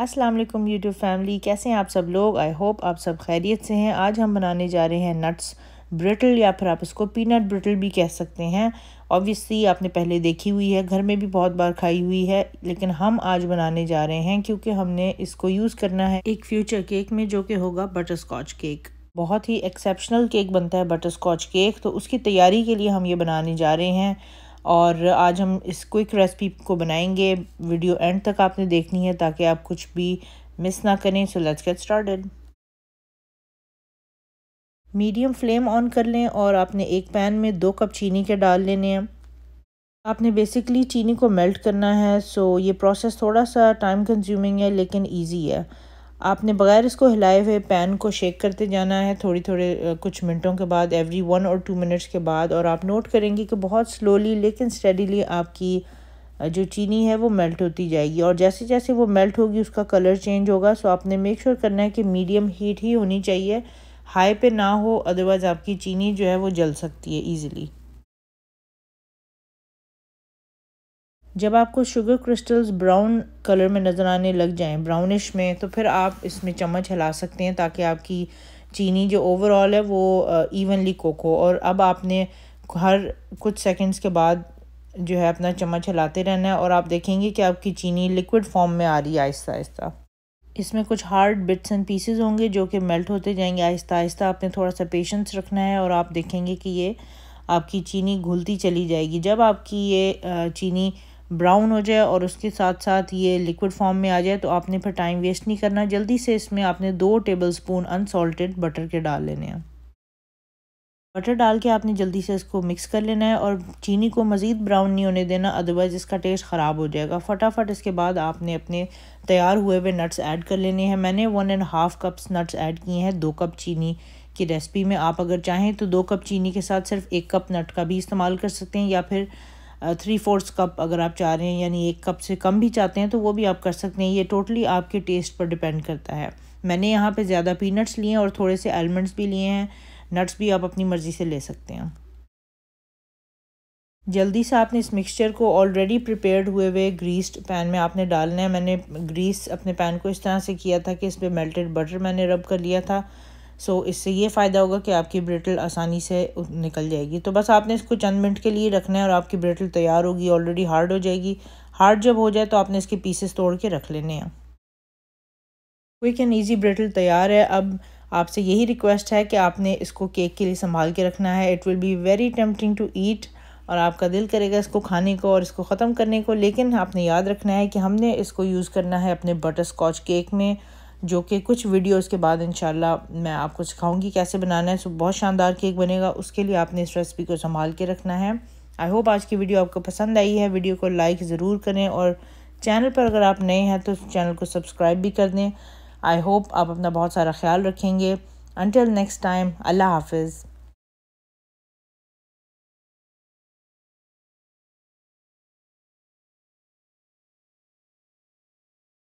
अस्सलाम वालेकुम YouTube family, कैसे हैं आप सब लोग। आई होप आप सब खैरियत से हैं। आज हम बनाने जा रहे हैं नट्स ब्रिटल, या फिर आप इसको पीनट ब्रिटल भी कह सकते हैं। ऑब्वियसली आपने पहले देखी हुई है, घर में भी बहुत बार खाई हुई है, लेकिन हम आज बनाने जा रहे हैं क्योंकि हमने इसको यूज़ करना है एक फ्यूचर केक में, जो कि होगा बटर स्कॉच केक। बहुत ही एक्सेप्शनल केक बनता है बटर स्कॉच केक, तो उसकी तैयारी के लिए हम ये बनाने जा रहे हैं और आज हम इस क्विक रेसिपी को बनाएंगे। वीडियो एंड तक आपने देखनी है ताकि आप कुछ भी मिस ना करें। So let's get started. Medium flame on कर लें और आपने एक पैन में 2 कप चीनी के डाल लेने हैं। आपने बेसिकली चीनी को मेल्ट करना है। सो ये प्रोसेस थोड़ा सा टाइम कंज्यूमिंग है लेकिन ईजी है। आपने बगैर इसको हिलाए हुए पैन को शेक करते जाना है थोड़े कुछ मिनटों के बाद, एवरी 1 और 2 मिनट्स के बाद, और आप नोट करेंगे कि बहुत स्लोली लेकिन स्टेडीली आपकी जो चीनी है वो मेल्ट होती जाएगी, और जैसे जैसे वो मेल्ट होगी उसका कलर चेंज होगा। सो आपने मेक श्योर करना है कि मीडियम हीट ही होनी चाहिए, हाई पे ना हो, अदरवाइज़ आपकी चीनी जो है वो जल सकती है ईजिली। जब आपको शुगर क्रिस्टल्स ब्राउन कलर में नज़र आने लग जाएं, ब्राउनिश में, तो फिर आप इसमें चम्मच हिला सकते हैं ताकि आपकी चीनी जो ओवरऑल है वो इवनली कुक हो। और अब आपने हर कुछ सेकंड्स के बाद जो है अपना चम्मच हिलाते रहना है, और आप देखेंगे कि आपकी चीनी लिक्विड फॉर्म में आ रही है आहिस्ता आहिस्ता। इसमें कुछ हार्ड बिट्स एंड पीसेस होंगे जो कि मेल्ट होते जाएंगे आहिस्ता आहिस्ता। आपने थोड़ा सा पेशेंस रखना है और आप देखेंगे कि ये आपकी चीनी घुलती चली जाएगी। जब आपकी ये चीनी ब्राउन हो जाए और उसके साथ साथ ये लिक्विड फॉर्म में आ जाए, तो आपने फिर टाइम वेस्ट नहीं करना, जल्दी से इसमें आपने 2 टेबलस्पून अनसॉल्टेड बटर के डाल लेने हैं। बटर डाल के आपने जल्दी से इसको मिक्स कर लेना है और चीनी को मज़ीद ब्राउन नहीं होने देना, अदरवाइज़ इसका टेस्ट ख़राब हो जाएगा। फटाफट इसके बाद आपने अपने तैयार हुए हुए नट्स ऐड कर लेने हैं। मैंने 1.5 कप्स नट्स ऐड किए हैं 2 कप चीनी की रेसिपी में। आप अगर चाहें तो 2 कप चीनी के साथ सिर्फ 1 कप नट का भी इस्तेमाल कर सकते हैं, या फिर 3/4 कप अगर आप चाह रहे हैं, यानी 1 कप से कम भी चाहते हैं तो वो भी आप कर सकते हैं। ये टोटली आपके टेस्ट पर डिपेंड करता है। मैंने यहाँ पे ज़्यादा पीनट्स लिए हैं और थोड़े से आलमंड्स भी लिए हैं। नट्स भी आप अपनी मर्ज़ी से ले सकते हैं। जल्दी से आपने इस मिक्सचर को ऑलरेडी प्रिपेयर्ड हुए ग्रीस्ड पैन में आपने डालना है। मैंने ग्रीस अपने पैन को इस तरह से किया था कि इस पर मेल्टेड बटर मैंने रब कर लिया था। सो इससे ये फ़ायदा होगा कि आपकी ब्रिटल आसानी से निकल जाएगी। तो बस आपने इसको चंद मिनट के लिए रखना है और आपकी ब्रिटल तैयार होगी, ऑलरेडी हार्ड हो जाएगी। हार्ड जब हो जाए तो आपने इसके पीसेस तोड़ के रख लेने हैं। क्विक एंड ईजी ब्रिटल तैयार है। अब आपसे यही रिक्वेस्ट है कि आपने इसको केक के लिए संभाल के रखना है। It will be very tempting to eat, और आपका दिल करेगा इसको खाने को और इसको ख़त्म करने को, लेकिन आपने याद रखना है कि हमने इसको यूज़ करना है अपने बटर स्कॉच केक में, जो कि कुछ वीडियोस के बाद इंशाल्लाह मैं आपको सिखाऊंगी कैसे बनाना है। सो बहुत शानदार केक बनेगा, उसके लिए आपने इस रेसिपी को संभाल के रखना है। आई होप आज की वीडियो आपको पसंद आई है। वीडियो को लाइक ज़रूर करें और चैनल पर अगर आप नए हैं तो चैनल को सब्सक्राइब भी कर दें। आई होप आप अपना बहुत सारा ख्याल रखेंगे। अंटिल नेक्स्ट टाइम, अल्लाह हाफिज़।